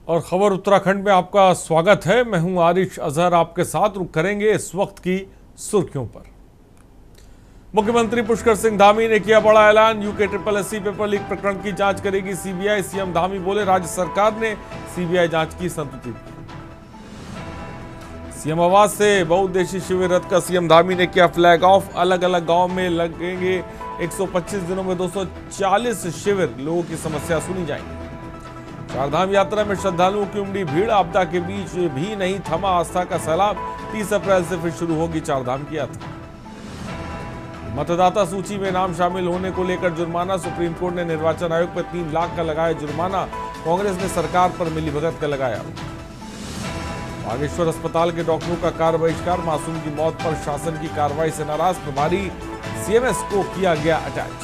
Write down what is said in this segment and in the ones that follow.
और खबर उत्तराखंड में आपका स्वागत है। मैं हूं आरिश अजहर, आपके साथ रुक करेंगे इस वक्त की सुर्खियों पर। मुख्यमंत्री पुष्कर सिंह धामी ने किया बड़ा ऐलान। यूके SSSC पेपर लीक प्रकरण की जांच करेगी सीबीआई। सीएम धामी बोले, राज्य सरकार ने सीबीआई जांच की संस्तुति दी। सीएम आवास से बहुउद्देशीय शिविर रद्द का सीएम धामी ने किया फ्लैग ऑफ। अलग अलग गांव में लगेंगे 125 दिनों में 240 शिविर, लोगों की समस्या सुनी जाएगी। चारधाम यात्रा में श्रद्धालुओं की उमड़ी भीड़, आपदा के बीच भी नहीं थमा आस्था का सैलाब। 30 अप्रैल से फिर शुरू होगी चारधाम की यात्रा। मतदाता सूची में नाम शामिल होने को लेकर जुर्माना, सुप्रीम कोर्ट ने निर्वाचन आयोग पर 3 लाख का लगाया जुर्माना। कांग्रेस ने सरकार पर मिलीभगत का लगाया। बागेश्वर अस्पताल के डॉक्टरों का कार्य बहिष्कार, मासूम की मौत पर शासन की कार्रवाई से नाराज प्रभारी सीएमएस को किया गया अटैच।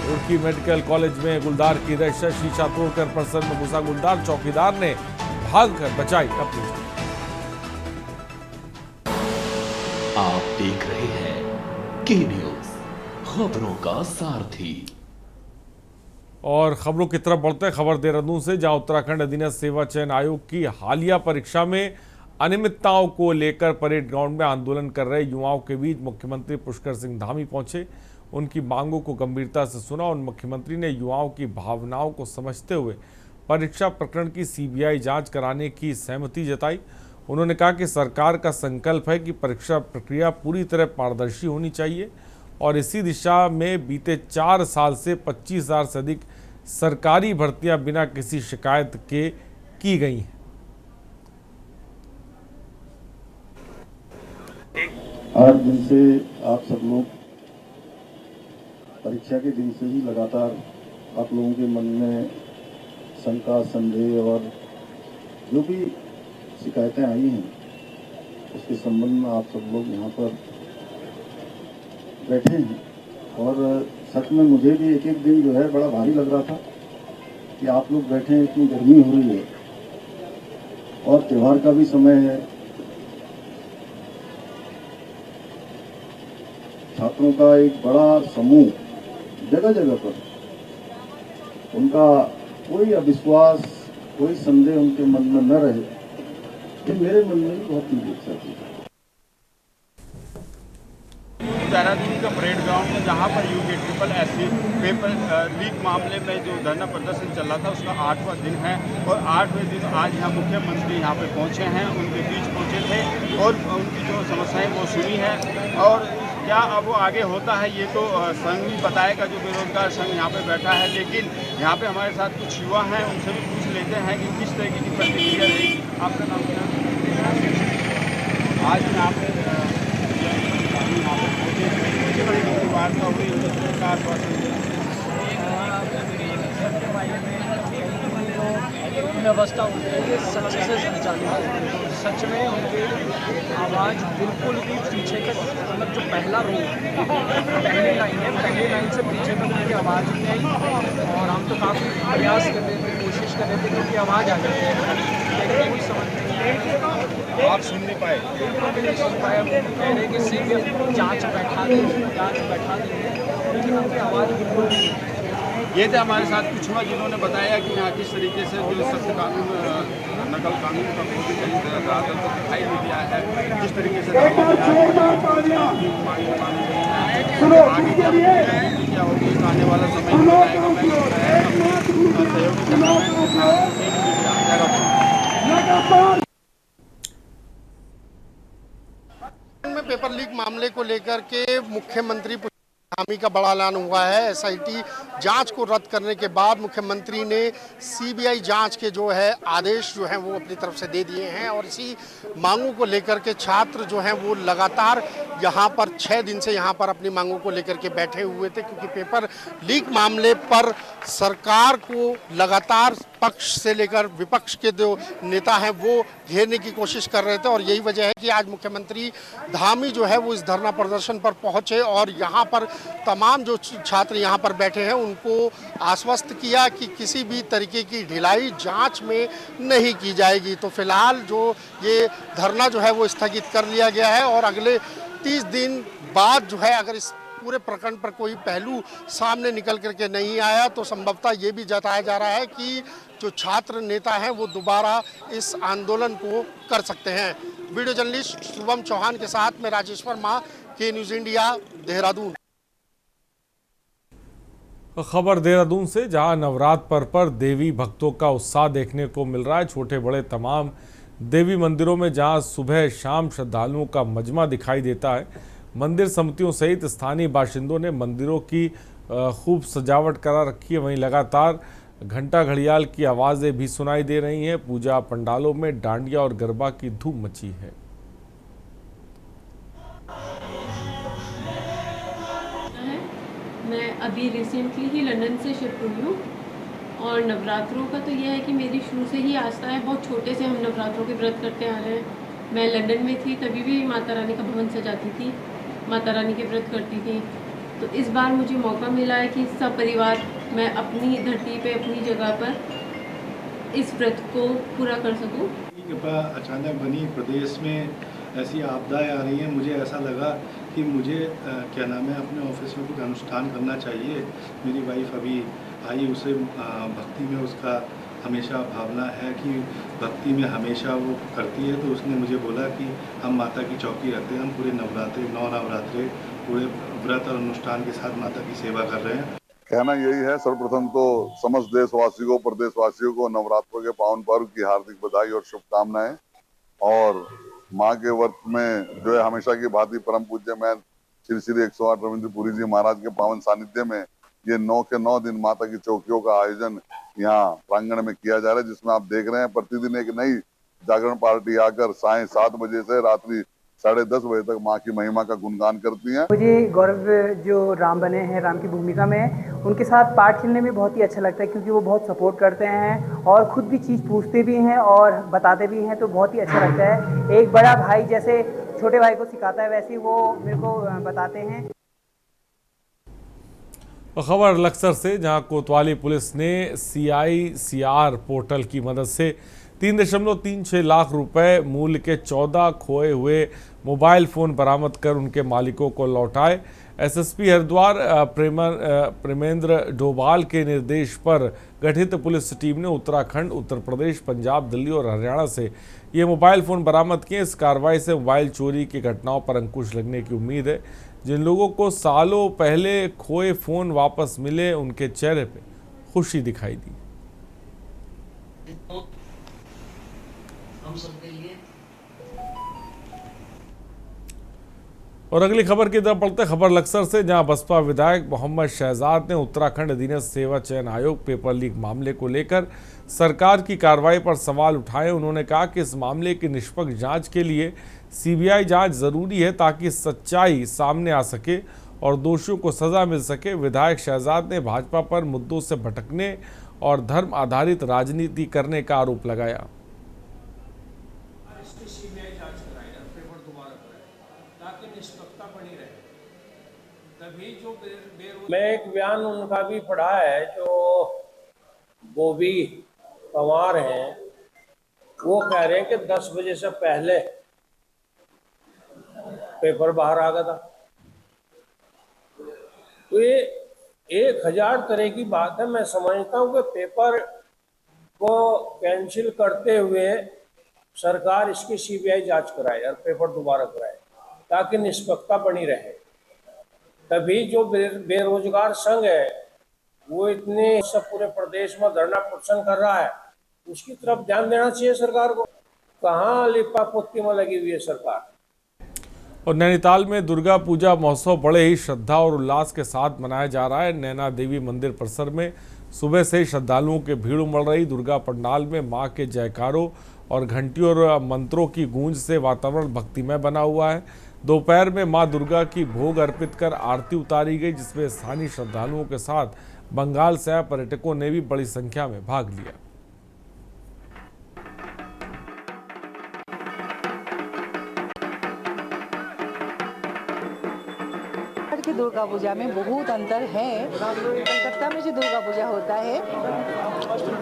रुड़की मेडिकल कॉलेज में गुलदार की रश, शीशा तोड़कर परिसर में घुसा गुलदार, चौकीदार ने भागकर बचाई अपनी जान। आप देख रहे हैं के न्यूज, खबरों का सारथी। और खबरों की तरफ बढ़ते हैं खबर देहरादून से, जहां उत्तराखंड अधीनस्थ सेवा चयन आयोग की हालिया परीक्षा में अनियमितताओं को लेकर परेड ग्राउंड में आंदोलन कर रहे युवाओं के बीच मुख्यमंत्री पुष्कर सिंह धामी पहुंचे। उनकी मांगों को गंभीरता से सुना और मुख्यमंत्री ने युवाओं की भावनाओं को समझते हुए परीक्षा प्रकरण की सीबीआई जांच कराने की सहमति जताई। उन्होंने कहा कि सरकार का संकल्प है कि परीक्षा प्रक्रिया पूरी तरह पारदर्शी होनी चाहिए और इसी दिशा में बीते 4 साल से 25,000 से अधिक सरकारी भर्तियां बिना किसी शिकायत के की गई हैं। 8 दिन से आप सब लोग परीक्षा के दिन से ही लगातार आप लोगों के मन में शंका, संदेह और जो भी शिकायतें आई हैं उसके संबंध में आप सब लोग यहाँ पर बैठे हैं। और सच में मुझे भी एक एक दिन जो है बड़ा भारी लग रहा था कि आप लोग बैठे हैं, इतनी गर्मी हो रही है और त्योहार का भी समय है। छात्रों का एक बड़ा समूह जगह जगह पर, उनका कोई अविश्वास, कोई संदेह उनके मन में न रहे, ये मेरे मन में भी बहुत ही इच्छा थी। देहरादून का परेड ग्राउंड में जहां पर यूके SSSC पेपर लीक मामले में जो धरना प्रदर्शन चल रहा था उसका 8वां दिन है और 8वें दिन आज यहाँ मुख्यमंत्री यहाँ पे पहुँचे हैं, उनके बीच पहुँचे थे और उनकी जो समस्याएं वो सुनी है। और क्या अब वो आगे होता है ये तो संघ भी बताएगा, जो बेरोजगार संघ यहाँ पे बैठा है। लेकिन यहाँ पे हमारे साथ कुछ युवा हैं, उनसे भी पूछ लेते हैं कि किस तरीके की प्रतिक्रिया रहेगी। आपका नाम क्या है? आज यहाँ पे वार्ता हुई, व्यवस्था होती है ये सच से संचालित है। सच में उनकी आवाज़ बिल्कुल भी पीछे तक, मतलब जो पहला रो पहली लाइन है, पहली लाइन से पीछे तक उनकी आवाज़ नहीं आई। और हम तो काफ़ी प्रयास कर रहे थे, कोशिश कर रहे थे कि उनकी आवाज़ आ जाती है, लेकिन कोई समझ नहीं, आप सुन नहीं पाए, बिल्कुल भी नहीं सुन पाए। कह रहे कि सीबीआई जाँच बैठा देंगे, लेकिन उनकी आवाज़ बिल्कुल नहीं। ये थे हमारे साथ कुछ हुआ जिन्होंने बताया कि यहाँ किस तरीके से जो सख्त कानून, नकल कानून का अदालत को दिखाई भी दिया है, किस तरीके से क्या होगी आने वाला समय में पेपर लीक मामले को लेकर के मुख्यमंत्री धामी का बड़ा ऐलान हुआ है। एसआईटी जांच को रद्द करने के बाद मुख्यमंत्री ने सीबीआई जांच के जो है आदेश जो हैं वो अपनी तरफ से दे दिए हैं और इसी मांगों को लेकर के छात्र जो हैं वो लगातार यहाँ पर 6 दिन से यहाँ पर अपनी मांगों को लेकर के बैठे हुए थे, क्योंकि पेपर लीक मामले पर सरकार को लगातार पक्ष से लेकर विपक्ष के जो नेता हैं वो घेरने की कोशिश कर रहे थे। और यही वजह है कि आज मुख्यमंत्री धामी जो है वो इस धरना प्रदर्शन पर पहुंचे और यहाँ पर तमाम जो छात्र यहाँ पर बैठे हैं उनको आश्वस्त किया कि किसी भी तरीके की ढिलाई जांच में नहीं की जाएगी। तो फिलहाल जो ये धरना जो है वो स्थगित कर लिया गया है और अगले 30 दिन बाद जो है अगर इस पूरे प्रकरण पर कोई पहलू सामने निकल करके नहीं आया तो संभवतः ये भी जताया जा रहा है कि जो छात्र नेता हैं वो दोबारा इस आंदोलन को कर सकते हैं। वीडियो जर्नलिस्ट शुभम चौहान के साथ में राजेश वर्मा, के न्यूज़ इंडिया, देहरादून। खबर देहरादून से, जहां नवरात्र पर्व पर देवी भक्तों का उत्साह देखने को मिल रहा है। छोटे बड़े तमाम देवी मंदिरों में जहां सुबह शाम श्रद्धालुओं का मजमा दिखाई देता है, मंदिर समितियों सहित स्थानीय बाशिंदों ने मंदिरों की खूब सजावट करा रखी है। वहीं लगातार घंटा घड़ियाल की आवाज़ें भी सुनाई दे रही हैं। पूजा पंडालों में डांडिया और गरबा की धूम मची है। मैं अभी रिसेंटली ही लंदन से शिफ्ट हुई हूँ और नवरात्रों का तो यह है कि मेरी शुरू से ही आस्था है। बहुत छोटे से हम नवरात्रों के व्रत करते आ रहे हैं। मैं लंदन में थी तभी भी माता रानी का भवन सजाती थी, माता रानी के व्रत करती थी। तो इस बार मुझे मौका मिला है कि सब परिवार मैं अपनी धरती पे, अपनी जगह पर इस व्रत को पूरा कर सकूं। कृपा अचानक बनी, प्रदेश में ऐसी आपदाएं आ रही हैं। मुझे ऐसा लगा कि मुझे क्या नाम है, अपने ऑफिस में कुछ अनुष्ठान करना चाहिए। मेरी वाइफ अभी आई, उसे भक्ति में उसका हमेशा भावना है कि भक्ति में हमेशा वो करती है। तो उसने मुझे बोला कि हम माता की चौकी रखते हैं, हम पूरे नवरात्रे 9 नवरात्रे पूरे व्रत और अनुष्ठान के साथ माता की सेवा कर रहे हैं। कहना यही है, सर्वप्रथम तो समस्त देशवासियों, प्रदेशवासियों को नवरात्रों के पावन पर्व की हार्दिक बधाई और शुभकामनाएं। और माँ के व्रत में जो है हमेशा की भांति परम पूज्य मैं श्री श्री 108 रविंद्रपुरी जी महाराज के पावन सानिध्य में ये 9 के 9 दिन माता की चौकियों का आयोजन यहाँ प्रांगण में किया जा रहा है, जिसमें आप देख रहे हैं प्रतिदिन एक नई जागरण पार्टी आकर सायं 7 बजे से रात्रि 10:30 बजे तक माँ की महिमा का गुणगान करती हैं। मुझे गौरव जो राम बने हैं, राम की भूमिका में, उनके साथ पाठ खेलने में बहुत ही अच्छा लगता है, क्योंकि वो बहुत सपोर्ट करते हैं और खुद भी चीज़ पूछते भी हैं और बताते भी हैं, तो बहुत ही अच्छा लगता है। एक बड़ा भाई जैसे छोटे भाई को सिखाता है, वैसे ही वो मेरे को बताते हैं। खबर लक्सर से, जहां कोतवाली पुलिस ने CICR पोर्टल की मदद से 3.36 लाख रुपए मूल्य के 14 खोए हुए मोबाइल फ़ोन बरामद कर उनके मालिकों को लौटाए। SSP हरिद्वार प्रेमेंद्र डोभाल के निर्देश पर गठित पुलिस टीम ने उत्तराखंड, उत्तर प्रदेश, पंजाब, दिल्ली और हरियाणा से ये मोबाइल फ़ोन बरामद किए। इस कार्रवाई से मोबाइल चोरी की घटनाओं पर अंकुश लगने की उम्मीद है। जिन लोगों को सालों पहले खोए फ़ोन वापस मिले, उनके चेहरे पे खुशी दिखाई दी। और अगली खबर की तरफ बढ़ते, खबर लक्सर से, जहां बसपा विधायक मोहम्मद शहजाद ने उत्तराखंड अधीनस्थ सेवा चयन आयोग पेपर लीक मामले को लेकर सरकार की कार्रवाई पर सवाल उठाए। उन्होंने कहा कि इस मामले की निष्पक्ष जांच के लिए CBI जांच जरूरी है, ताकि सच्चाई सामने आ सके और दोषियों को सजा मिल सके। विधायक शहजाद ने भाजपा पर मुद्दों से भटकने और धर्म आधारित राजनीति करने का आरोप लगाया। मैं एक बयान उनका भी पढ़ा है, जो बॉबी पवार हैं, वो कह रहे हैं कि 10 बजे से पहले पेपर बाहर आ गया था। तो ये 1000 तरह की बात है। मैं समझता हूँ कि पेपर को कैंसिल करते हुए सरकार इसकी CBI जांच कराए और पेपर दोबारा कराए, ताकि निष्पक्षता बनी रहे। तभी जो बेरोजगार संघ है, वो इतने सब पूरे प्रदेश में धरना प्रदर्शन कर रहा है, उसकी तरफ ध्यान देना चाहिए सरकार को। कहाँ लिपा पोती में लगी हुई है सरकार। और नैनीताल में दुर्गा पूजा महोत्सव बड़े ही श्रद्धा और उल्लास के साथ मनाया जा रहा है। नैना देवी मंदिर परिसर में सुबह से ही श्रद्धालुओं की भीड़ उमड़ रही। दुर्गा पंडाल में मां के जयकारों और घंटियों और मंत्रों की गूंज से वातावरण भक्तिमय बना हुआ है। दोपहर में मां दुर्गा की भोग अर्पित कर आरती उतारी गई, जिसमें स्थानीय श्रद्धालुओं के साथ बंगाल से आए पर्यटकों ने भी बड़ी संख्या में भाग लिया। की दुर्गा पूजा में बहुत अंतर है। कलकत्ता में जो दुर्गा पूजा होता है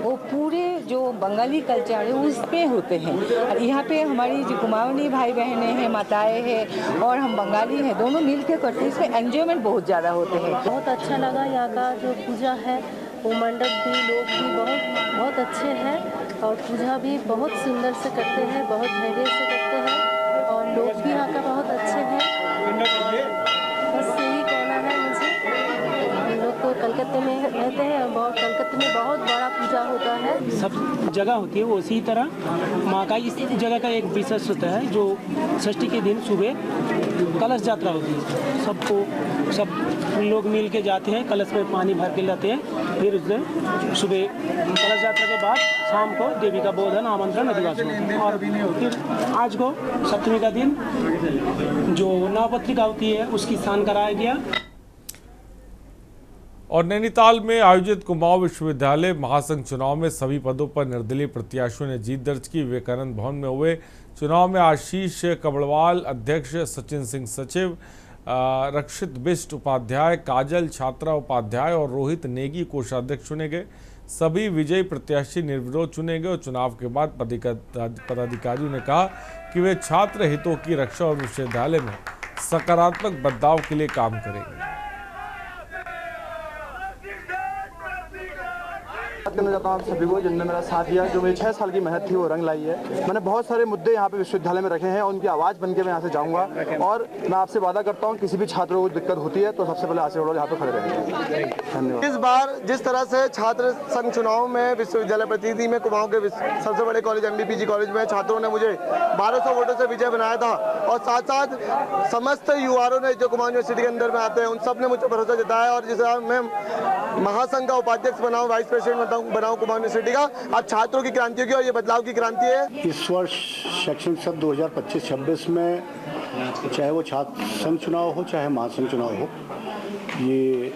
वो पूरे जो बंगाली कल्चर है उस पे होते हैं, और यहाँ पे हमारी जो कुमाऊनी भाई बहनें हैं, माताएं हैं और हम बंगाली हैं, दोनों मिल के करते हैं। इसमें एंजॉयमेंट बहुत ज़्यादा होते हैं। बहुत अच्छा लगा यहाँ का जो पूजा है, वो मंडप भी लोग भी बहुत बहुत अच्छे हैं और पूजा भी बहुत सुंदर से करते हैं, बहुत धैर्य से करते हैं और लोग भी यहाँ का बहुत अच्छे हैं। बस यही कहना है मुझे। हम लोग तो कलकत्ते में रहते हैं और कलकत्ते में बहुत बड़ा पूजा होता है, सब जगह होती है वो उसी तरह माँ का इस जगह का एक विशेष होता है जो षष्ठी के दिन सुबह कलश यात्रा होती है। सब लोग मिल के जाते हैं, कलश में पानी भर के लाते हैं, फिर उससे सुबह कलश यात्रा के बाद शाम को देवी का बोधन आमंत्रण अधिवास और फिर आज को सप्तमी का दिन जो नवपत्रिका होती है उसकी स्नान कराया गया। और नैनीताल में आयोजित कुमाऊं विश्वविद्यालय महासंघ चुनाव में सभी पदों पर निर्दलीय प्रत्याशियों ने जीत दर्ज की। विवेकानंद भवन में हुए चुनाव में आशीष कबड़वाल अध्यक्ष, सचिन सिंह सचिव, रक्षित बिष्ट उपाध्याय, काजल छात्रा उपाध्याय और रोहित नेगी कोषाध्यक्ष चुने गए। सभी विजयी प्रत्याशी निर्विरोध चुने गए और चुनाव के बाद पदाधिकारियों ने कहा कि वे छात्र हितों की रक्षा और विश्वविद्यालय में सकारात्मक बदलाव के लिए काम करेंगे। करना चाहता हूँ आप सभी को जिनने मेरा साथ दिया, जो मेरी 6 साल की मेहनत थी वो रंग लाई है। मैंने बहुत सारे मुद्दे यहाँ पे विश्वविद्यालय में रखे हैं और उनकी आवाज़ बन के मैं यहाँ से जाऊँगा और मैं आपसे वादा करता हूँ किसी भी छात्र को दिक्कत होती है तो सबसे पहले आशीष यहाँ पे खड़े रहेंगे। धन्यवाद। इस बार जिस तरह से छात्र संघ चुनाव में विश्वविद्यालय प्रतिनिधि में कुमाऊं के सबसे बड़े कॉलेज MBPG कॉलेज में छात्रों ने मुझे 1200 वोटों से विजय बनाया था और साथ साथ समस्त युवाओं ने जो कुमाऊं यूनिवर्सिटी के अंदर में आते हैं उन सब ने मुझे भरोसा जताया और जिसे मैं महासंघ का उपाध्यक्ष बनाऊं, वाइस प्रेसिडेंट बनाऊं कुमाऊं यूनिवर्सिटी का, अब छात्रों की क्रांति होगी और ये बदलाव की क्रांति है। इस वर्ष शैक्षणिक सत्र 2025-26 में चाहे वो छात्र संघ चुनाव हो चाहे महासंघ चुनाव हो, ये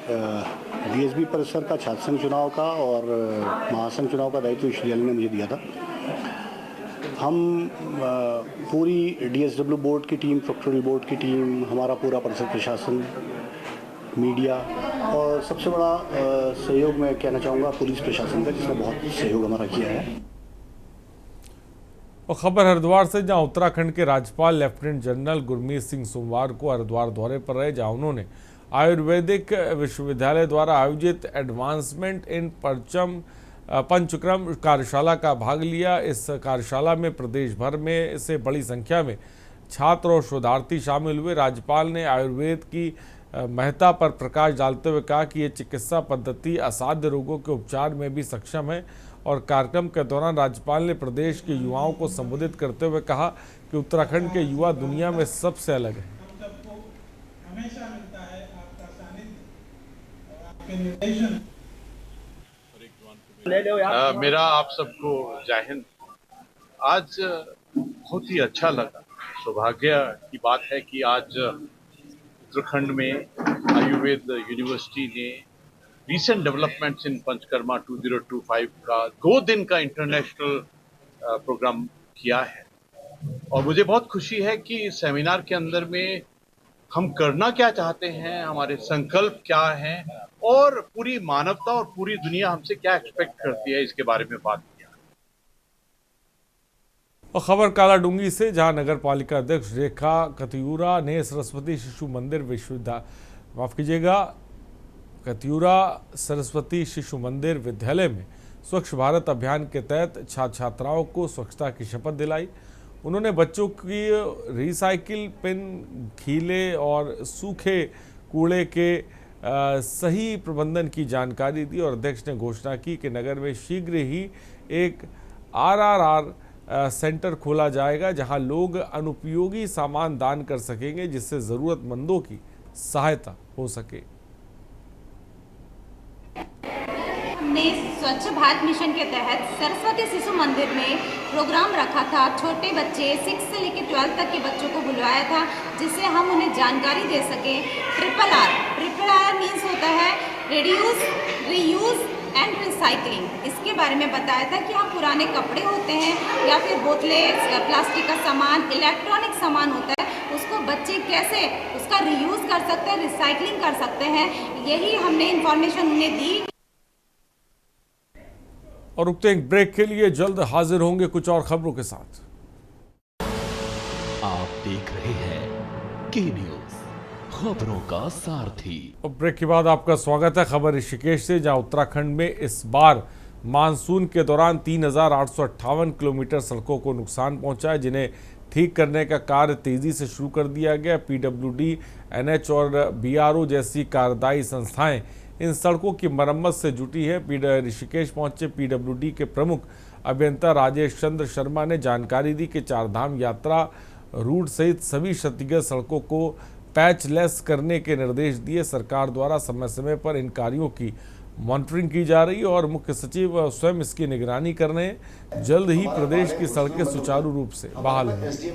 DSB परिसर का छात्र संघ चुनाव का और महासंघ चुनाव का दायित्व विश्वविद्यालय ने मुझे दिया था। हम पूरी DSW बोर्ड की टीम, प्रोक्टोरियल बोर्ड की टीम, हमारा पूरा परिसर प्रशासन, मीडिया और सबसे बड़ा सहयोग मैं कहना चाहूँगा पुलिस प्रशासन का, जिसने बहुत सहयोग हमारा किया है। और खबर हरिद्वार से, जहां उत्तराखंड के राज्यपाल लेफ्टिनेंट जनरल गुरमीत सिंह सोमवार को हरिद्वार दौरे पर रहे, जहां उन्होंने आयुर्वेदिक विश्वविद्यालय द्वारा आयोजित एडवांसमेंट इन पंचक्रम कार्यशाला का भाग लिया। इस कार्यशाला में प्रदेश भर में से बड़ी संख्या में छात्र और शोधार्थी शामिल हुए। राज्यपाल ने आयुर्वेद की महत्ता पर प्रकाश डालते हुए कहा कि ये चिकित्सा पद्धति असाध्य रोगों के उपचार में भी सक्षम है। और कार्यक्रम के दौरान राज्यपाल ने प्रदेश के युवाओं को संबोधित करते हुए कहा कि उत्तराखंड के युवा दुनिया में सबसे अलग है। मेरा आप सबको जय हिंद। आज बहुत ही अच्छा लगा, सौभाग्य की बात है कि आज उत्तराखंड में आयुर्वेद यूनिवर्सिटी ने रिसेंट डेवलपमेंट्स इन पंचकर्मा 2025 का 2 दिन का इंटरनेशनल प्रोग्राम किया है। और मुझे बहुत खुशी है कि इस सेमिनार के अंदर में हम करना क्या चाहते हैं, हमारे संकल्प क्या हैं और पूरी मानवता और पूरी दुनिया हमसे क्या एक्सपेक्ट करती है, इसके बारे में बात किया। और खबर कालाडूंगी से, जहां नगर पालिका अध्यक्ष रेखा कतियूरा ने सरस्वती शिशु मंदिर कतियूरा सरस्वती शिशु मंदिर विद्यालय में स्वच्छ भारत अभियान के तहत छात्र छात्राओं को स्वच्छता की शपथ दिलाई। उन्होंने बच्चों की रिसाइकिल पिन, खीले और सूखे कूड़े के सही प्रबंधन की जानकारी दी। और अध्यक्ष ने घोषणा की कि नगर में शीघ्र ही एक RRR सेंटर खोला जाएगा, जहां लोग अनुपयोगी सामान दान कर सकेंगे, जिससे ज़रूरतमंदों की सहायता हो सके। ने स्वच्छ भारत मिशन के तहत सरस्वती शिशु मंदिर में प्रोग्राम रखा था। छोटे बच्चे 6 से लेकर 12 तक के बच्चों को बुलवाया था, जिससे हम उन्हें जानकारी दे सकें। ट्रिपल आर मीन्स होता है रिड्यूस, रीयूज एंड रिसाइकलिंग। इसके बारे में बताया था कि हम पुराने कपड़े होते हैं या फिर बोतलें, प्लास्टिक का सामान, इलेक्ट्रॉनिक सामान होता है, उसको बच्चे कैसे उसका रीयूज कर सकते हैं, रिसाइकलिंग कर सकते हैं। यही हमने इंफॉर्मेशन उन्हें दी। और रुकते हैं ब्रेक के लिए, जल्द हाजिर होंगे कुछ और खबरों के साथ। आप देख रहे हैं के न्यूज़। खबरों का सारथी। और ब्रेक के बाद आपका स्वागत है खबर ऋषिकेश से, जहां उत्तराखंड में इस बार मानसून के दौरान 3,858 किलोमीटर सड़कों को नुकसान पहुंचा है, जिन्हें ठीक करने का कार्य तेजी से शुरू कर दिया गया। पीडब्ल्यूडी, एनएच और बीआरओ जैसी कार्यदायी संस्थाएं इन सड़कों की मरम्मत से जुटी है। ऋषिकेश पहुंचे पीडब्ल्यूडी के प्रमुख अभियंता राजेश चंद्र शर्मा ने जानकारी दी कि चारधाम यात्रा रूट सहित सभी क्षतिग्रस्त सड़कों को पैचलेस करने के निर्देश दिए। सरकार द्वारा समय समय पर इन कार्यों की मॉनिटरिंग की जा रही है और मुख्य सचिव स्वयं इसकी निगरानी कर रहे हैं। जल्द ही प्रदेश की सड़कें सुचारू रूप से बहाल होंगी।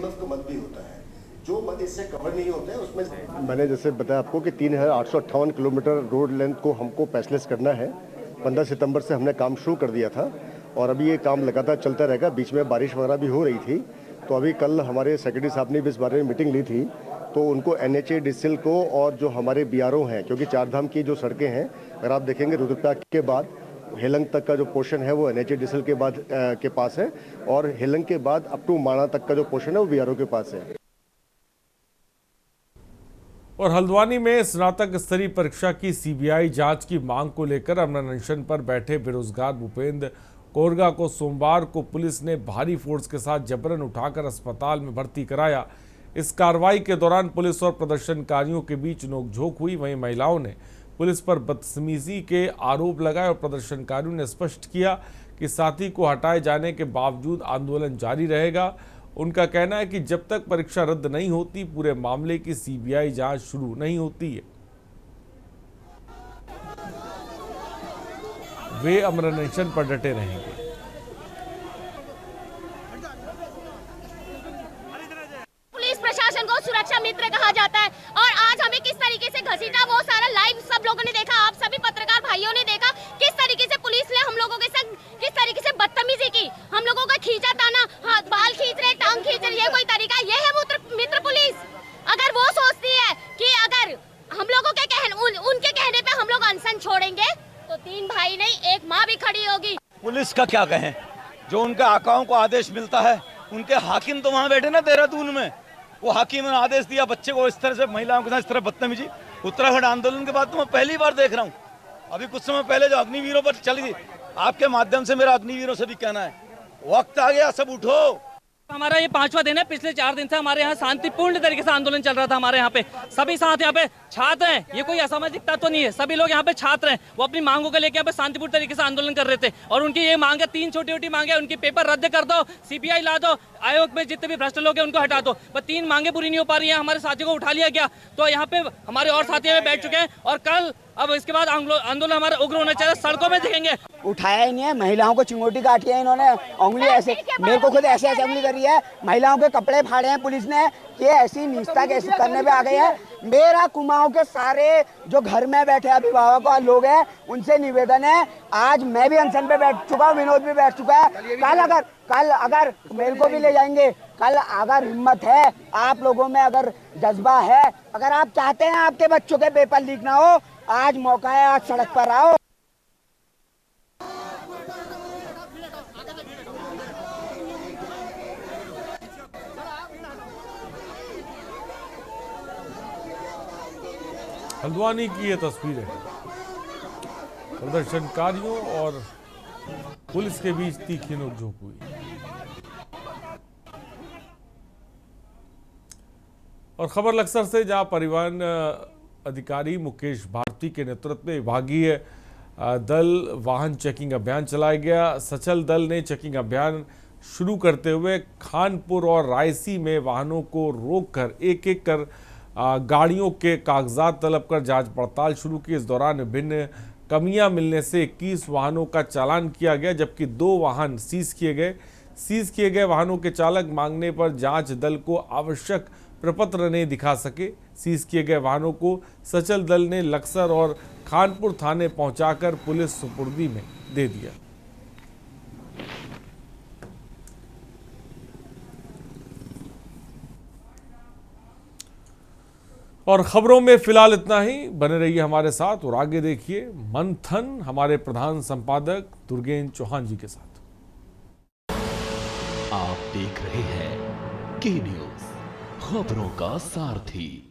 जो मद इससे कवर नहीं होते हैं उसमें मैंने जैसे बताया आपको कि 3,858 किलोमीटर रोड लेंथ को हमको पैचलेस करना है। 15 सितंबर से हमने काम शुरू कर दिया था और अभी ये काम लगातार चलता रहेगा। बीच में बारिश वगैरह भी हो रही थी, तो अभी कल हमारे सेक्रेटरी साहब ने भी इस बारे में मीटिंग ली थी, तो उनको NHADCL को और जो हमारे BRO हैं, क्योंकि चारधाम की जो सड़कें हैं अगर आप देखेंगे रुद्रप्रयाग के बाद हेलंग तक का जो पोर्शन है वो NHADCL के बाद के पास है और हेलंग के बाद अप टू माणा तक का जो पोर्शन है वो BRO के पास है। और हल्द्वानी में स्नातक स्तरीय परीक्षा की CBI जांच की मांग को लेकर अमन अनशन पर बैठे बेरोजगार भूपेंद्र कोरगा को सोमवार को पुलिस ने भारी फोर्स के साथ जबरन उठाकर अस्पताल में भर्ती कराया। इस कार्रवाई के दौरान पुलिस और प्रदर्शनकारियों के बीच नोकझोंक हुई। वहीं महिलाओं ने पुलिस पर बदतमीजी के आरोप लगाए और प्रदर्शनकारियों ने स्पष्ट किया कि साथी को हटाए जाने के बावजूद आंदोलन जारी रहेगा। उनका कहना है कि जब तक परीक्षा रद्द नहीं होती पूरे मामले की CBI जांच शुरू नहीं होती है। वे अमर अनशन पर डटे रहेंगे। पुलिस प्रशासन को सुरक्षा मित्र कहा जाता है और आज हमें किस तरीके से घसीटा वो सारा लाइव सब लोगों ने देखा, आप सभी पत्रकार भाइयों ने देखा किस तरीके से पुलिस ने हम लोगों के साथ किस तरीके से बदतमीजी की, हम लोगों का खींचा ताना, हाथ बाल खींच रहे, टांग खींच रहे, ये कोई तरीका? ये है मित्र पुलिस? अगर वो सोचती है कि अगर हम लोगों के उनके कहने पे हम लोग अनशन छोड़ेंगे तो 3 भाई नहीं 1 माँ भी खड़ी होगी। पुलिस का क्या कहें, जो उनके आकाओं को आदेश मिलता है, उनके हाकिम तो वहाँ बैठे ना देहरादून में, वो हाकिम ने आदेश दिया बच्चे को इस तरह से महिलाओं के साथ इस तरह बदतमीजी। उत्तराखंड आंदोलन के बाद तो मैं पहली बार देख रहा हूँ। अभी कुछ समय पहले जो अग्निवीरों पर चली थी, आपके माध्यम से मेरा अग्निवीरों से भी कहना है, वक्त आ गया, सब उठो। हमारा ये 5वां दिन है। पिछले 4 दिन से हमारे यहाँ शांतिपूर्ण तरीके से आंदोलन चल रहा था। हमारे यहाँ पे सभी साथ यहाँ पे छात्र हैं, ये कोई असामाजिक तत्व नहीं है, सभी लोग यहाँ पे छात्र हैं। वो अपनी मांगों को लेकर यहाँ पे शांतिपूर्ण तरीके से आंदोलन कर रहे थे और उनकी ये मांग है, 3 छोटी-छोटी मांगे, उनकी पेपर रद्द कर दो, CBI ला दो, आयोग में जितने भी भ्रष्ट लोग हैं उनको हटा दो। बस 3 मांगे पूरी नहीं हो पा रही है। हमारे साथियों को उठा लिया गया, तो यहाँ पे हमारे और साथी में बैठ चुके हैं और कल अब इसके बाद आंदोलन हमारा उग्र होना चाहिए, सड़कों में दिखेंगे। उठाया ही नहीं है, महिलाओं को चिंगोटी काटी है इन्होंने, उंगली ऐसे, मेरे को खुद ऐसे उंगली करी है, महिलाओं के कपड़े फाड़े हैं पुलिस ने। ये ऐसी निष्ठा कैसे करने पे आ गई है। मेरा कुमाऊं के सारे जो घर में बैठे अभिभावक और लोग हैं उनसे निवेदन है, आज मैं भी अनशन पे बैठ चुका हूँ, विनोद भी बैठ चुका है, कल अगर मेरे को भी ले जाएंगे, कल अगर हिम्मत है आप लोगों में, अगर जज्बा है, अगर आप चाहते हैं आपके बच्चों के पेपर लीक ना हो, आज मौका है, आज सड़क पर आओ। हल्द्वानी की ये तस्वीरें प्रदर्शनकारियों और पुलिस के बीच तीखी नोकझोंक हुई। और खबर लक्सर से, जहां परिवहन अधिकारी मुकेश भारती के नेतृत्व में विभागीय दल वाहन चेकिंग अभियान चलाया गया। सचल दल ने चेकिंग अभियान शुरू करते हुए खानपुर और रायसी में वाहनों को रोककर एक-एक कर गाड़ियों के कागजात तलब कर जांच पड़ताल शुरू की। इस दौरान विभिन्न कमियां मिलने से 21 वाहनों का चालान किया गया, जबकि 2 वाहन सीज किए गए। सीज किए गए वाहनों के चालक मांगने पर जांच दल को आवश्यक प्रपत्र नहीं दिखा सके। सीज किए गए वाहनों को सचल दल ने लक्सर और खानपुर थाने पहुंचाकर पुलिस सुपुर्दी में दे दिया। और खबरों में फिलहाल इतना ही। बने रहिए हमारे साथ और आगे देखिए मंथन हमारे प्रधान संपादक दुर्गेंद्र चौहान जी के साथ। आप देख रहे हैं के न्यूज़, खबरों का सारथी।